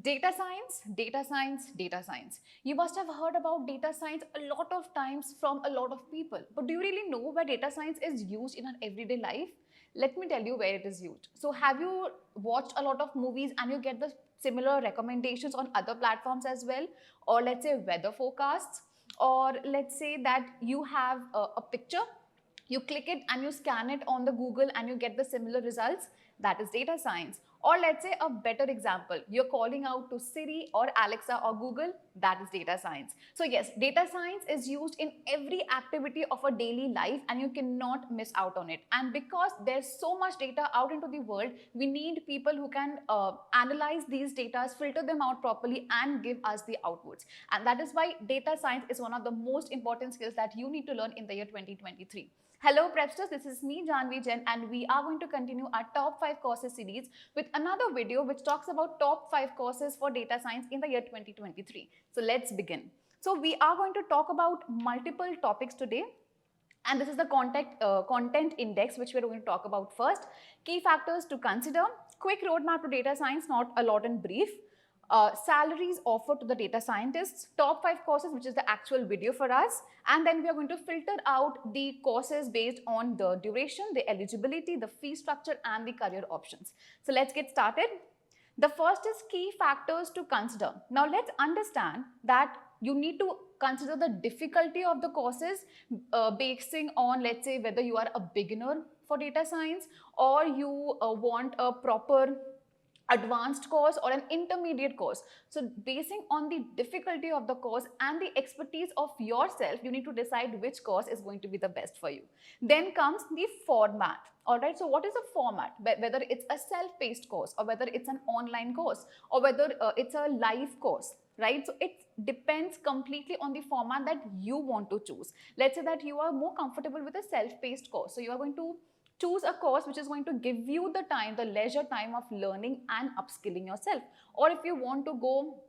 Data science, data science, data science. You must have heard about data science a lot of times from a lot of people. But do you really know where data science is used in our everyday life? Let me tell you where it is used. So have you watched a lot of movies and you get the similar recommendations on other platforms as well? Or let's say weather forecasts? Or let's say that you have a picture, you click it and you scan it on the Google and you get the similar results. That is data science. Or let's say a better example, you're calling out to Siri or Alexa or Google. That is data science. So yes, data science is used in every activity of a daily life and you cannot miss out on it. And because there's so much data out into the world, we need people who can analyze these data, filter them out properly and give us the outputs. And that is why data science is one of the most important skills that you need to learn in the year 2023. Hello Prepsters, this is me Janvi Jain and we are going to continue our top 5 courses series with another video which talks about top 5 courses for data science in the year 2023. So let's begin. So we are going to talk about multiple topics today. And this is the content index which we're going to talk about first. Key factors to consider, quick roadmap to data science, not a lot in brief. Salaries offered to the data scientists, top 5 courses, which is the actual video for us. And then we are going to filter out the courses based on the duration, the eligibility, the fee structure, and the career options. So let's get started. The first is key factors to consider. Now let's understand that you need to consider the difficulty of the courses basing on, let's say, whether you are a beginner for data science or you want a proper advanced course or an intermediate course. So basing on the difficulty of the course and the expertise of yourself, you need to decide which course is going to be the best for you. Then comes the format. All right, so what is a format? Whether it's a self-paced course or whether it's an online course or whether it's a live course, right? So it depends completely on the format that you want to choose. Let's say that you are more comfortable with a self-paced course. So you are going to choose a course which is going to give you the time, the leisure time of learning and upskilling yourself. Or if you want to go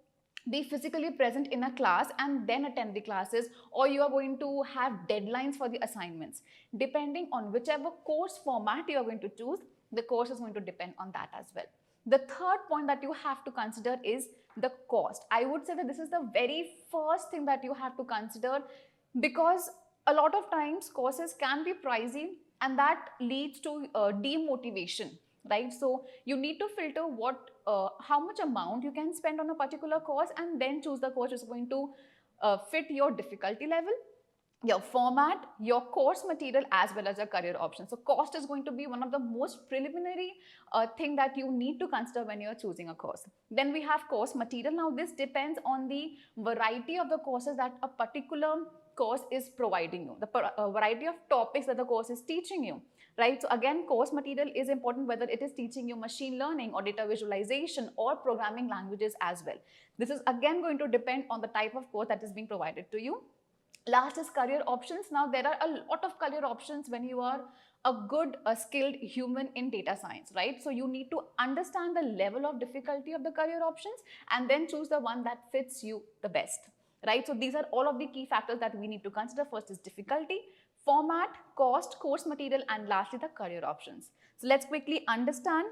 be physically present in a class and then attend the classes, or you are going to have deadlines for the assignments. Depending on whichever course format you are going to choose, the course is going to depend on that as well. The third point that you have to consider is the cost. I would say that this is the very first thing that you have to consider, because a lot of times courses can be pricey and that leads to demotivation, right? So you need to filter how much amount you can spend on a particular course and then choose the course which is going to fit your difficulty level, your format, your course material, as well as your career options. So cost is going to be one of the most preliminary thing that you need to consider when you're choosing a course. Then we have course material. Now this depends on the variety of the courses that a particular course is providing you, the variety of topics that the course is teaching you, right? So again, course material is important, whether it is teaching you machine learning or data visualization or programming languages as well. This is again going to depend on the type of course that is being provided to you. Last is career options. Now there are a lot of career options when you are a good skilled human in data science, right? So you need to understand the level of difficulty of the career options and then choose the one that fits you the best, right? So these are all of the key factors that we need to consider. First is difficulty, format, cost, course material, and lastly the career options. So let's quickly understand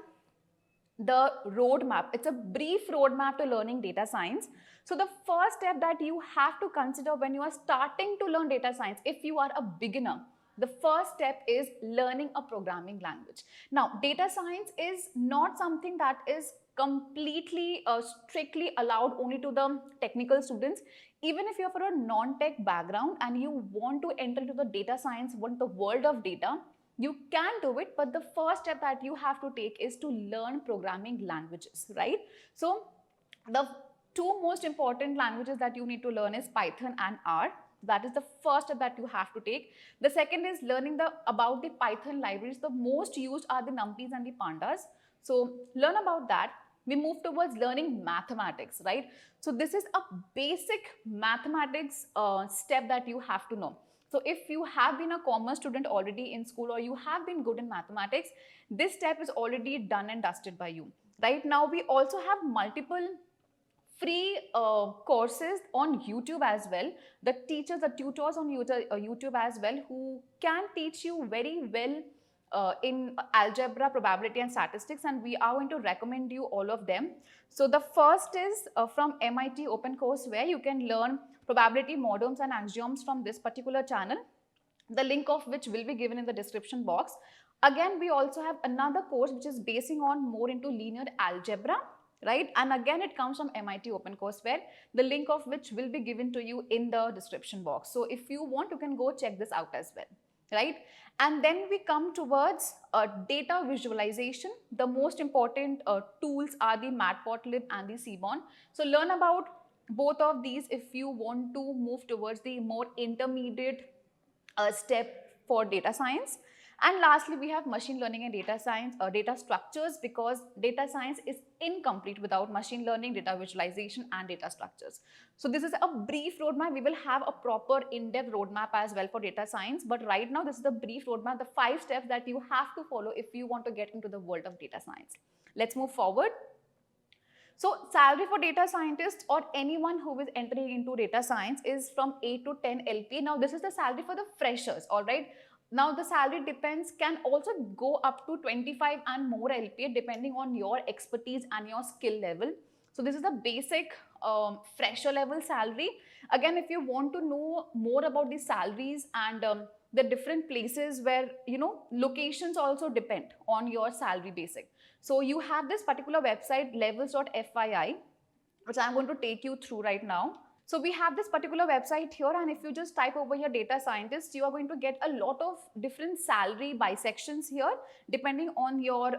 the roadmap. It's a brief roadmap to learning data science. So the first step that you have to consider when you are starting to learn data science, if you are a beginner, the first step is learning a programming language. Now, data science is not something that is completely strictly allowed only to the technical students. Even if you're from a non-tech background and you want to enter into the data science, the world of data, you can do it, but the first step that you have to take is to learn programming languages, right? So the two most important languages that you need to learn is Python and R. That is the first step that you have to take. The second is learning about the Python libraries. The most used are the numpys and the pandas. So learn about that. We move towards learning mathematics, right? So this is a basic mathematics step that you have to know. So if you have been a commerce student already in school or you have been good in mathematics, this step is already done and dusted by you. Right now, we also have multiple free courses on YouTube as well. The tutors on YouTube as well, who can teach you very well in algebra, probability and statistics, and we are going to recommend you all of them. So the first is from MIT OpenCourseWare. You can learn probability modems and axioms from this particular channel, the link of which will be given in the description box. Again, we also have another course which is basing on more into linear algebra, right? And again, it comes from MIT OpenCourseWare, the link of which will be given to you in the description box. So if you want, you can go check this out as well, right? And then we come towards data visualization. The most important tools are the Matplotlib and the Seaborn. So learn about both of these if you want to move towards the more intermediate step for data science. And lastly, we have machine learning and data science, data structures, because data science is incomplete without machine learning, data visualization and data structures. So this is a brief roadmap. We will have a proper in-depth roadmap as well for data science, but right now this is the brief roadmap, the 5 steps that you have to follow if you want to get into the world of data science. Let's move forward. So salary for data scientists or anyone who is entering into data science is from 8 to 10 LPA. Now this is the salary for the freshers, all right. Now the salary depends, can also go up to 25 and more LPA depending on your expertise and your skill level. So this is the basic fresher level salary. Again, if you want to know more about the salaries and the different places where, you know, locations also depend on your salary basic. So you have this particular website levels.fyi, which I'm going to take you through right now. So we have this particular website here, and if you just type over here data scientist, you are going to get a lot of different salary bisections here depending on your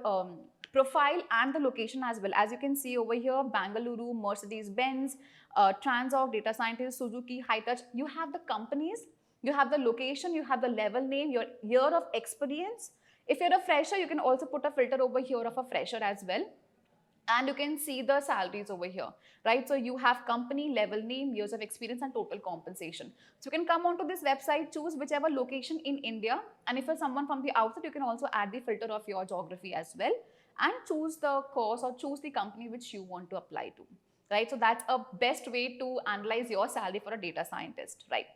profile and the location as well. As you can see over here, Bangalore, Mercedes-Benz, Transorg, data scientist, Suzuki, High-Touch. You have the companies, you have the location, you have the level name, your year of experience. If you're a fresher, you can also put a filter over here of a fresher as well. And you can see the salaries over here, right? So you have company, level name, years of experience and total compensation. So you can come onto this website, choose whichever location in India. And if you're someone from the outside, you can also add the filter of your geography as well and choose the course or choose the company which you want to apply to, right? So that's a best way to analyze your salary for a data scientist, right?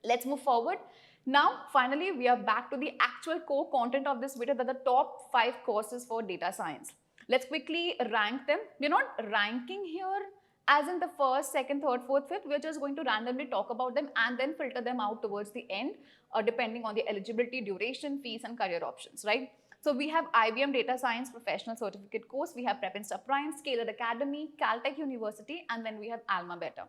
Let's move forward. Now, finally, we are back to the actual core content of this video, that the top 5 courses for data science. Let's quickly rank them. We're not ranking here as in the first, second, third, fourth, fifth. We're just going to randomly talk about them and then filter them out towards the end, depending on the eligibility, duration, fees, and career options, right? So we have IBM Data Science Professional Certificate course. We have PrepInsta Prime, Scalar Academy, Caltech University, and then we have Almabetter,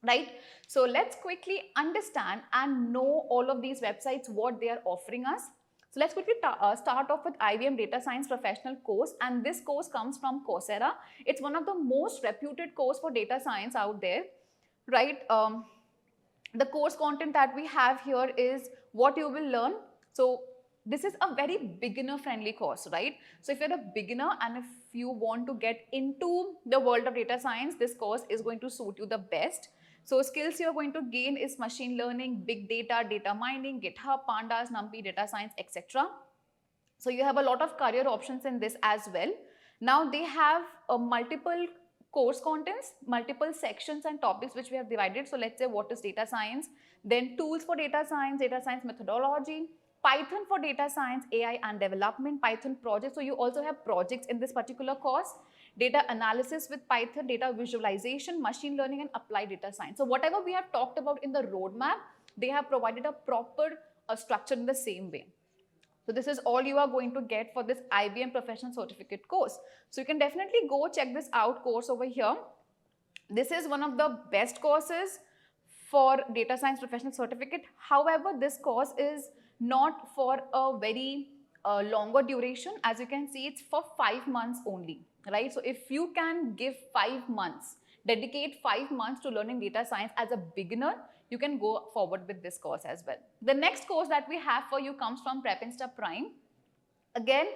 right? So let's quickly understand and know all of these websites, what they are offering us. So let's quickly start off with IBM Data Science Professional course, and this course comes from Coursera. It's one of the most reputed course for data science out there, right? The course content that we have here is what you will learn. So this is a very beginner friendly course, right? So if you're a beginner and if you want to get into the world of data science, this course is going to suit you the best. So skills you're going to gain is machine learning, big data, data mining, GitHub, Pandas, NumPy, data science, etc. So you have a lot of career options in this as well. Now they have multiple course contents, multiple sections and topics which we have divided. So let's say what is data science, then tools for data science methodology, Python for data science, AI and development, Python projects. So you also have projects in this particular course. Data analysis with Python, data visualization, machine learning and applied data science. So whatever we have talked about in the roadmap, they have provided a proper structure in the same way. So this is all you are going to get for this IBM Professional Certificate course. So you can definitely go check this out course over here. This is one of the best courses for data science professional certificate. However, this course is not for a very longer duration. As you can see, it's for 5 months only, right? So if you can give 5 months, dedicate 5 months to learning data science as a beginner, you can go forward with this course as well. The next course that we have for you comes from PrepInsta Prime. Again,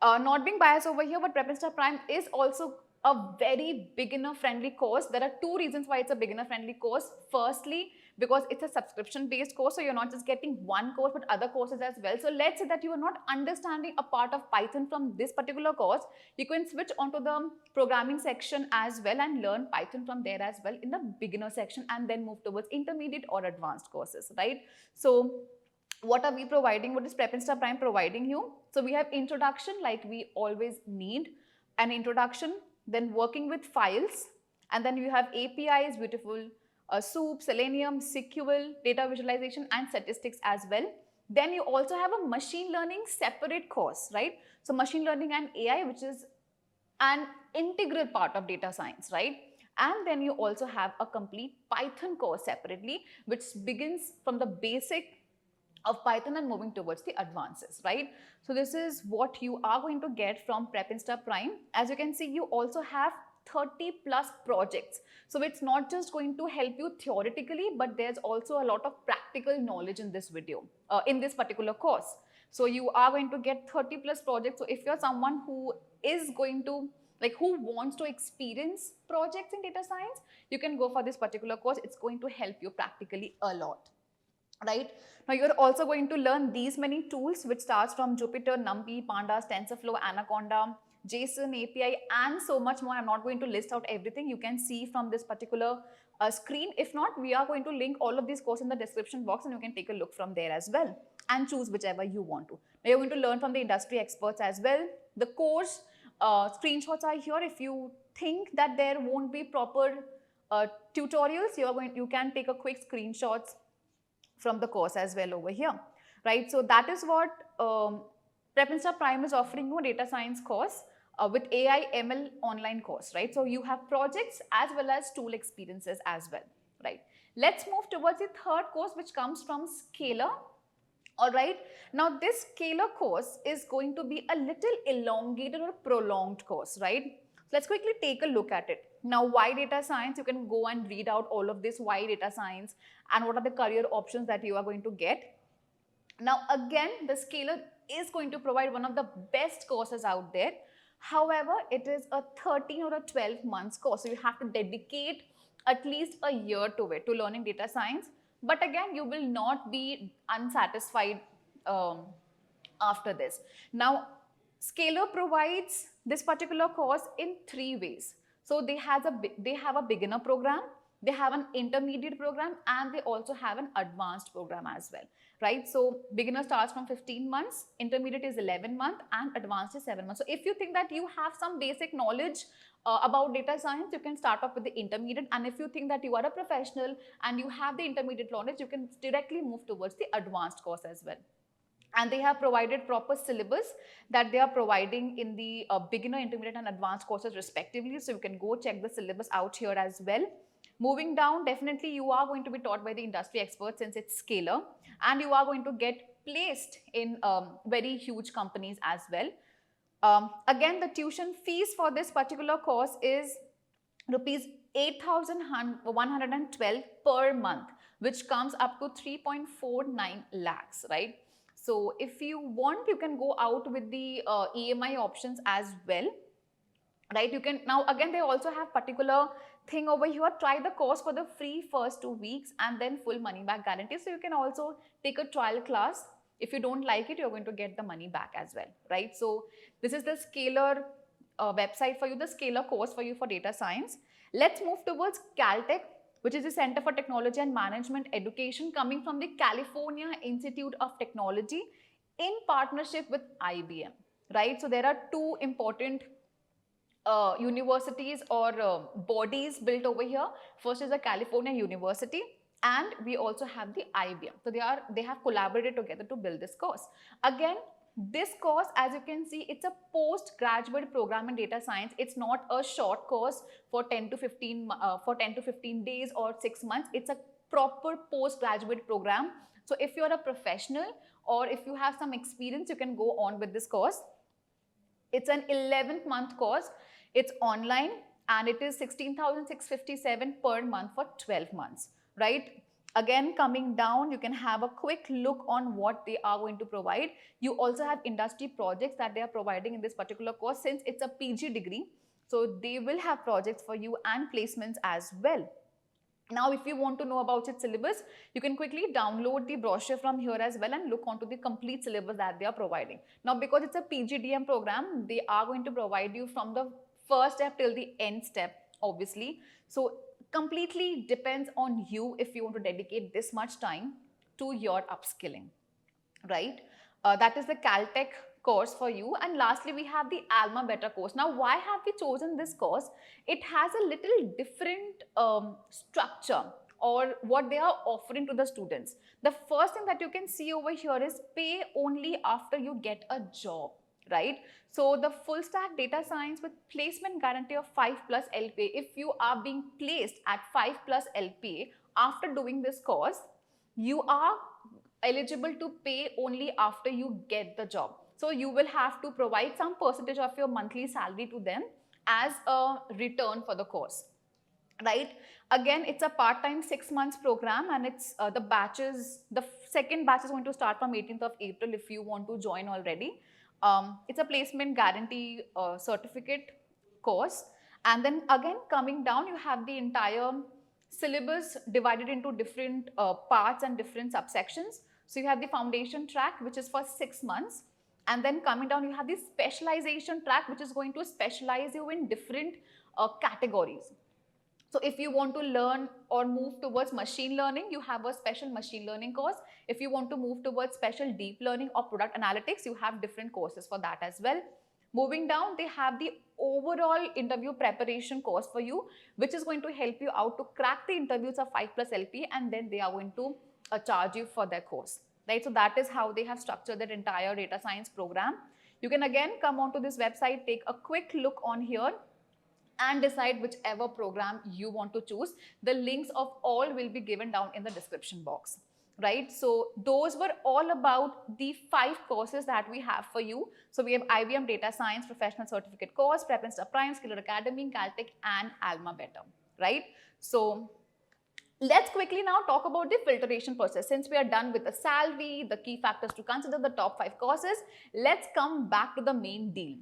not being biased over here, but PrepInsta Prime is also a very beginner friendly course. There are 2 reasons why it's a beginner friendly course. Firstly, because it's a subscription based course, so you're not just getting one course but other courses as well. So let's say that you are not understanding a part of Python from this particular course, you can switch onto the programming section as well and learn Python from there as well in the beginner section and then move towards intermediate or advanced courses, right? So What are we providing? What is PrepInsta Prime providing you? So we have introduction, like we always need an introduction, then working with files, and then you have APIs, beautiful soup, selenium, SQL, data visualization and statistics as well. Then you also have a machine learning separate course, right? So machine learning and AI, which is an integral part of data science, right? And then you also have a complete Python course separately, which begins from the basic of Python and moving towards the advances, right? So this is what you are going to get from PrepInsta Prime. As you can see, you also have 30 plus projects. So it's not just going to help you theoretically, but there's also a lot of practical knowledge in this video, in this particular course. So you are going to get 30 plus projects. So if you're someone who is going to, like, who wants to experience projects in data science, you can go for this particular course. It's going to help you practically a lot, right? Now you're also going to learn these many tools, which starts from Jupyter, NumPy, Pandas, TensorFlow, Anaconda, JSON, API, and so much more. I'm not going to list out everything. You can see from this particular screen. If not, we are going to link all of these courses in the description box, and you can take a look from there as well and choose whichever you want to. Now you're going to learn from the industry experts as well. The course screenshots are here. If you think that there won't be proper tutorials, you can take a quick screenshots from the course as well over here, right? So that is what PrepInsta Prime is offering you, a data science course with AI ML online course, right? So you have projects as well as tool experiences as well, right? Let's move towards the third course, which comes from Scalar. All right, now this Scalar course is going to be a little elongated or prolonged course, right? Let's quickly take a look at it. Now, why data science? You can go and read out all of this, why data science and what are the career options that you are going to get. Now, again, the Scalar is going to provide one of the best courses out there. However, it is a 13 or a 12 months course. So you have to dedicate at least a year to it, to learning data science. But again, you will not be unsatisfied after this. Now, Scalar provides this particular course in 3 ways. So they have a beginner program, they have an intermediate program, and they also have an advanced program as well, right? So beginner starts from 15 months, intermediate is 11 months, and advanced is 7 months. So if you think that you have some basic knowledge about data science, you can start off with the intermediate. And if you think that you are a professional and you have the intermediate knowledge, you can directly move towards the advanced course as well. And they have provided proper syllabus that they are providing in the beginner, intermediate and advanced courses respectively. So you can go check the syllabus out here as well. Moving down, definitely you are going to be taught by the industry experts since it's Scalar, and you are going to get placed in very huge companies as well. Again, the tuition fees for this particular course is rupees 8,112 per month, which comes up to 3.49 lakhs, right? So if you want, you can go out with the EMI options as well, right? You can, now again, they also have particular thing over here, try the course for the free first 2 weeks and then full money back guarantee. So you can also take a trial class. If you don't like it, you're going to get the money back as well, right? So this is the Scalar website for you, the Scalar course for you for data science. Let's move towards Caltech, which is the Center for Technology and Management Education, coming from the California Institute of Technology in partnership with IBM, right? So there are 2 important universities or bodies built over here. First is the California University, and we also have the IBM. So they have collaborated together to build this course. Again, this course, as you can see, it's a postgraduate program in data science. It's not a short course for 10 to 15 days or 6 months. It's a proper postgraduate program. So if you're a professional or if you have some experience, you can go on with this course. It's an 11th month course. It's online and it is 16,657 per month for 12 months, right? Again, coming down, you can have a quick look on what they are going to provide. You also have industry projects that they are providing in this particular course since it's a PG degree. So they will have projects for you and placements as well. Now, if you want to know about its syllabus, you can quickly download the brochure from here as well and look onto the complete syllabus that they are providing. Now, because it's a PGDM program, they are going to provide you from the first step till the end step, obviously. So completely depends on you if you want to dedicate this much time to your upskilling. right? That is the Caltech course for you. And lastly, we have the Almabetter course. Now, why have we chosen this course? It has a little different structure, or what they are offering to the students. The first thing that you can see over here is pay only after you get a job, right? So the full stack data science with placement guarantee of 5 plus LPA. If you are being placed at 5 plus LPA after doing this course, you are eligible to pay only after you get the job. So you will have to provide some percentage of your monthly salary to them as a return for the course, right? Again, it's a part-time 6 months program, and it's the batches, the second batch is going to start from 18th of April if you want to join already. It's a placement guarantee certificate course. And then again, coming down, you have the entire syllabus divided into different parts and different subsections. So you have the foundation track, which is for 6 months. And then coming down, you have the specialization track, which is going to specialize you in different categories. So if you want to learn or move towards machine learning, you have a special machine learning course. If you want to move towards special deep learning or product analytics, you have different courses for that as well. Moving down, they have the overall interview preparation course for you, which is going to help you out to crack the interviews of 5 plus LP, and then they are going to charge you for their course, right? So that is how they have structured their entire data science program. You can again come onto this website, take a quick look on here, and decide whichever program you want to choose. The links of all will be given down in the description box, right? So those were all about the 5 courses that we have for you. So we have IBM Data Science Professional Certificate course, PrepInsta Prime, Skiller Academy, Caltech, and Almabetter, right? So let's quickly now talk about the filtration process. Since we are done with the salary, the key factors to consider, the top 5 courses, let's come back to the main deal,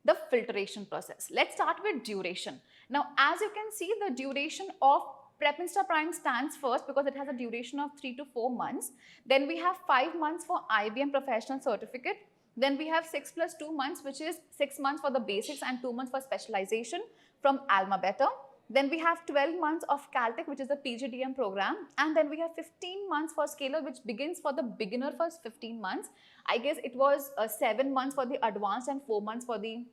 the filtration process. Let's start with duration. Now, as you can see, the duration of PrepInsta Prime stands first because it has a duration of 3 to 4 months. Then we have 5 months for IBM Professional Certificate. Then we have 6 plus 2 months, which is 6 months for the basics and 2 months for specialization from Almabetter. Then we have 12 months of Caltech, which is the PGDM program. And then we have 15 months for Scalar, which begins for the beginner for 15 months. I guess it was 7 months for the advanced and 4 months for the,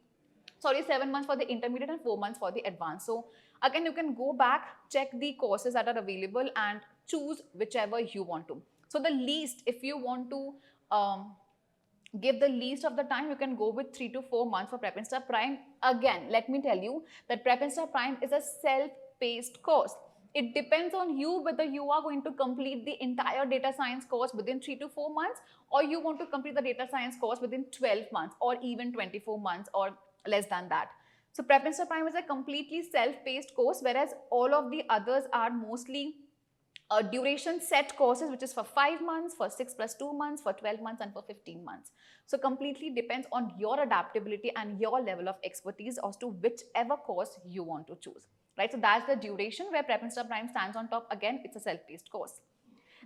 7 months for the intermediate and 4 months for the advanced. So again, you can go back, check the courses that are available and choose whichever you want to. So the least, if you want to give the least of the time, you can go with 3 to 4 months for PrepInsta Prime. Again, let me tell you that PrepInsta Prime is a self-paced course. It depends on you whether you are going to complete the entire data science course within 3 to 4 months, or you want to complete the data science course within 12 months or even 24 months or less than that. So PrepInsta Prime is a completely self-paced course, whereas all of the others are mostly duration set courses, which is for 5 months, for 6 plus 2 months, for 12 months, and for 15 months. So completely depends on your adaptability and your level of expertise as to whichever course you want to choose, right? So that's the duration where PrepInsta Prime stands on top. Again, it's a self-paced course.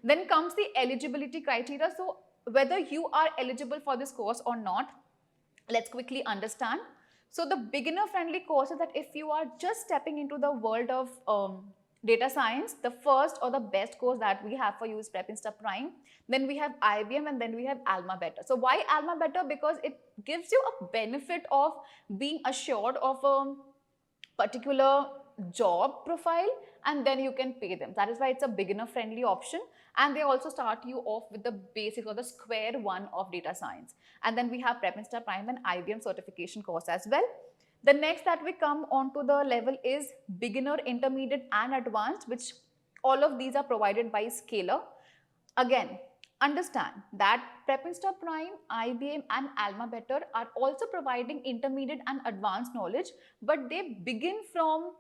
Then comes the eligibility criteria. So whether you are eligible for this course or not, let's quickly understand. So the beginner-friendly course is that if you are just stepping into the world of data science, the first or the best course that we have for you is PrepInsta Prime. Then we have IBM, and then we have Almabetter. So why Almabetter? Because it gives you a benefit of being assured of a particular job profile, and then you can pay them. That is why it's a beginner-friendly option. And they also start you off with the basics or the square one of data science. And then we have PrepInsta Prime and IBM certification course as well. The next that we come on to the level is beginner, intermediate, and advanced, which all of these are provided by Scalar. Again, understand that PrepInsta Prime, IBM, and Almabetter are also providing intermediate and advanced knowledge, but they begin from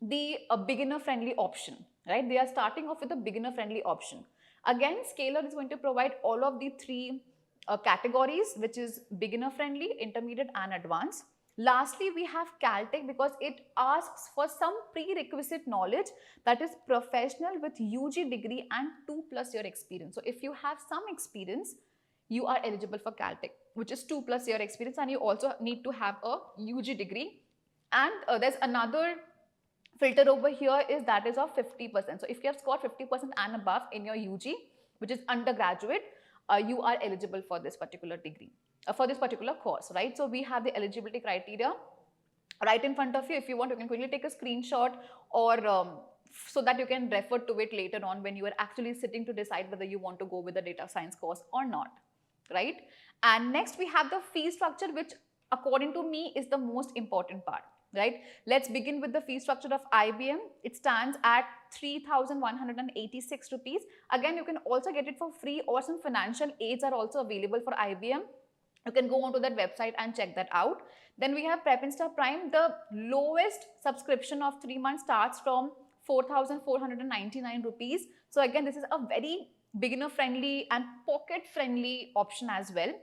the beginner-friendly option, right? They are starting off with a beginner-friendly option. Again, Scalar is going to provide all of the 3 categories, which is beginner-friendly, intermediate, and advanced. Lastly, we have Caltech because it asks for some prerequisite knowledge, that is professional with UG degree and 2+ year experience. So if you have some experience, you are eligible for Caltech, which is 2+ year experience, and you also need to have a UG degree. And there's another filter over here is that is of 50%. So if you have scored 50% and above in your UG, which is undergraduate, you are eligible for this particular degree, for this particular course, right? So we have the eligibility criteria right in front of you. If you want, you can quickly take a screenshot, or so that you can refer to it later on when you are actually sitting to decide whether you want to go with the data science course or not, right? And next we have the fee structure, which according to me is the most important part, right? Let's begin with the fee structure of IBM. It stands at 3,186 rupees. Again, you can also get it for free, or some financial aids are also available for IBM. You can go onto that website and check that out. Then we have PrepInsta Prime. The lowest subscription of 3 months starts from 4,499 rupees. So again, this is a very beginner friendly and pocket friendly option as well.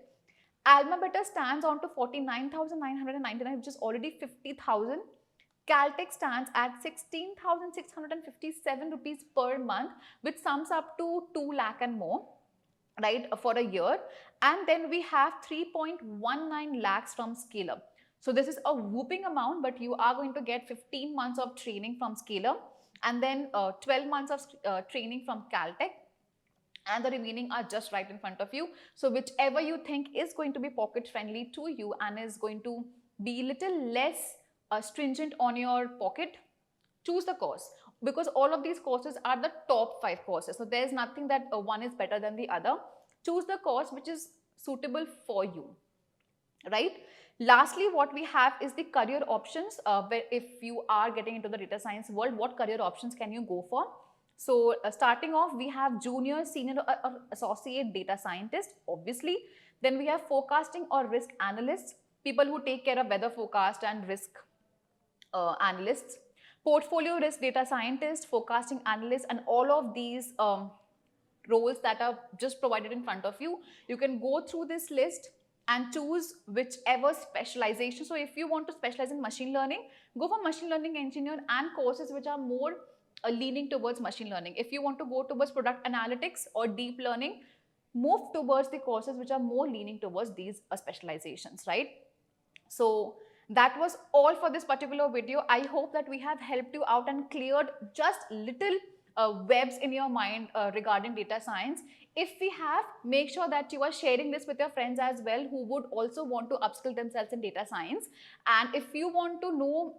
Almabetter stands on to 49,999, which is already 50,000. Caltech stands at 16,657 rupees per month, which sums up to 2 lakh and more, right, for a year. And then we have 3.19 lakhs from Scale Up. So this is a whooping amount, but you are going to get 15 months of training from Scale Up, and then 12 months of training from Caltech, and the remaining are just right in front of you. So whichever you think is going to be pocket friendly to you and is going to be little less stringent on your pocket, choose the course, because all of these courses are the top 5 courses. So there's nothing that one is better than the other. Choose the course which is suitable for you, right? Lastly, what we have is the career options, where if you are getting into the data science world, what career options can you go for? So starting off, we have junior, senior or associate data scientist, obviously. Then we have forecasting or risk analysts, people who take care of weather forecast and risk analysts. Portfolio risk data scientist, forecasting analyst, and all of these roles that are just provided in front of you. You can go through this list and choose whichever specialization. So if you want to specialize in machine learning, go for machine learning engineer and courses which are more leaning towards machine learning. If you want to go towards product analytics or deep learning, move towards the courses which are more leaning towards these specializations, right? So that was all for this particular video. I hope that we have helped you out and cleared just little webs in your mind regarding data science. If we have, make sure that you are sharing this with your friends as well who would also want to upskill themselves in data science. And if you want to know,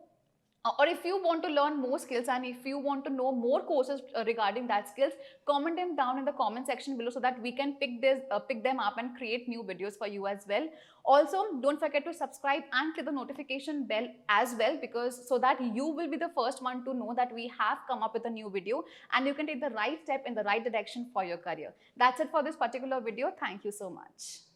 or if you want to learn more skills, and if you want to know more courses regarding that skills, comment them down in the comment section below so that we can pick them up and create new videos for you as well. Also, don't forget to subscribe and click the notification bell as well, because so that you will be the first one to know that we have come up with a new video and you can take the right step in the right direction for your career. That's it for this particular video. Thank you so much.